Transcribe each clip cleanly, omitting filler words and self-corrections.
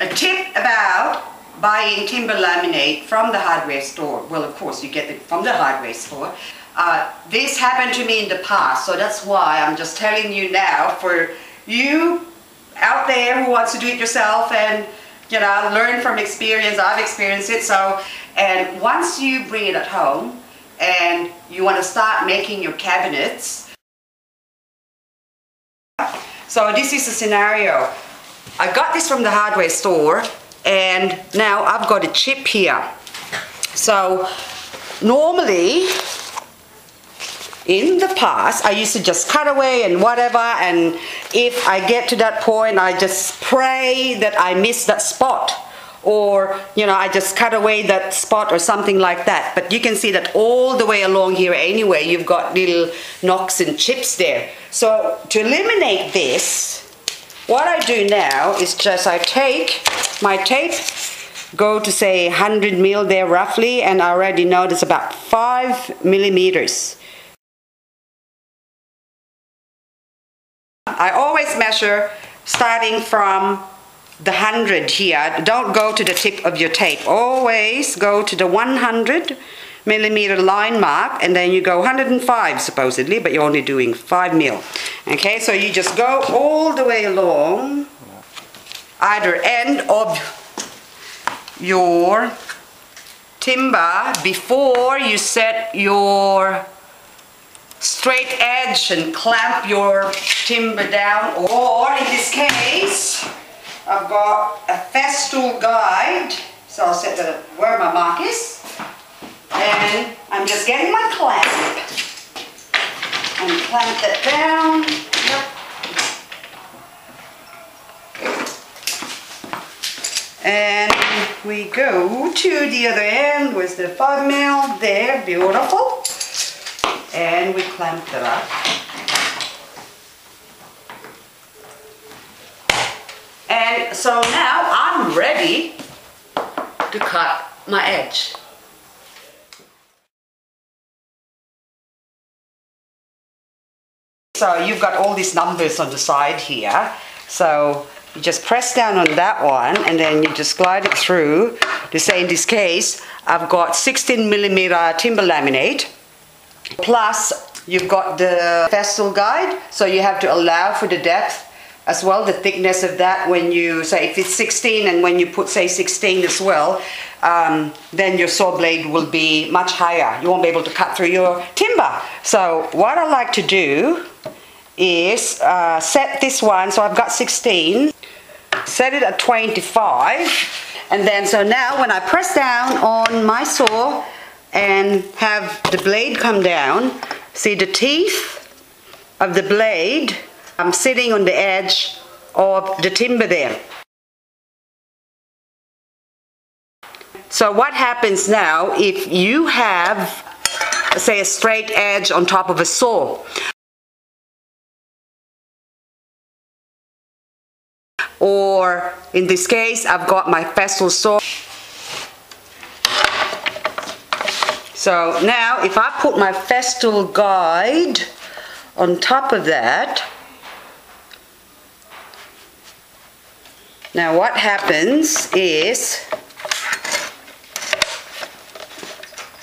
A tip about buying timber laminate from the hardware store. Well, of course, you get it from the hardware store. This happened to me in the past, so that's why I'm just telling you now for you out there who wants to do it yourself and learn from experience. I've experienced it. So, and once you bring it at home and you want to start making your cabinets. So this is a scenario. I got this from the hardware store and now I've got a chip here. So normally in the past I used to just cut away and whatever, and if I get to that point I just pray that I miss that spot, or I just cut away that spot or something like that. But you can see that all the way along here anyway you've got little knocks and chips there. So to eliminate this, what I do now is just I take my tape, go to say 100 mil there roughly, and I already know it's about 5 millimeters. I always measure starting from the 100 here. Don't go to the tip of your tape. Always go to the 100 millimeter line mark, and then you go 105 supposedly, but you're only doing 5 mil. Okay, so you just go all the way along either end of your timber before you set your straight edge and clamp your timber down. Or in this case I've got a Festool guide, so I'll set that where my mark is, and I'm just getting my clamp and clamp that down. Yep. And we go to the other end with the 5 mil there, beautiful, and we clamp that up. And so now I'm ready to cut my edge. So you've got all these numbers on the side here. So you just press down on that one and then you just glide it through. To say in this case, I've got 16 millimeter timber laminate. Plus you've got the Festool guide. So you have to allow for the depth as well, the thickness of that. When you say if it's 16 and when you put say 16 as well, then your saw blade will be much higher. You won't be able to cut through your timber. So what I like to do is set this one, so I've got 16, set it at 25, and then so now when I press down on my saw and have the blade come down, see the teeth of the blade sitting on the edge of the timber there. So what happens now if you have, say, a straight edge on top of a saw, or in this case I've got my Festool saw. So now if I put my Festool guide on top of that, now what happens is,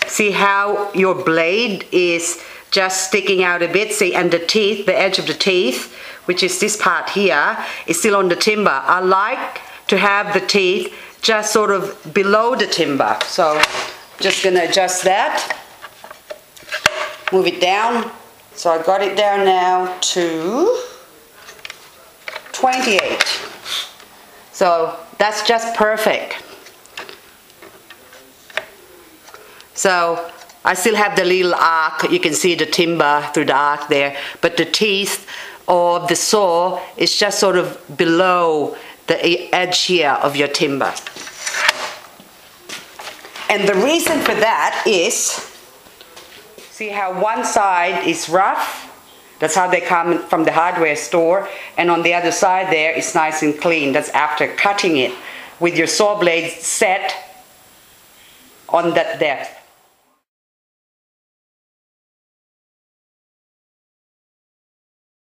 see how your blade is just sticking out a bit, see, and the teeth, the edge of the teeth, which is this part here, is still on the timber. I like to have the teeth just sort of below the timber. So just gonna adjust that, move it down. So I got it down now to 28. So that's just perfect. So I still have the little arc, you can see the timber through the arc there, but the teeth of the saw is just sort of below the edge here of your timber. And the reason for that is, see how one side is rough? That's how they come from the hardware store, and on the other side there it's nice and clean. That's after cutting it with your saw blade set on that depth.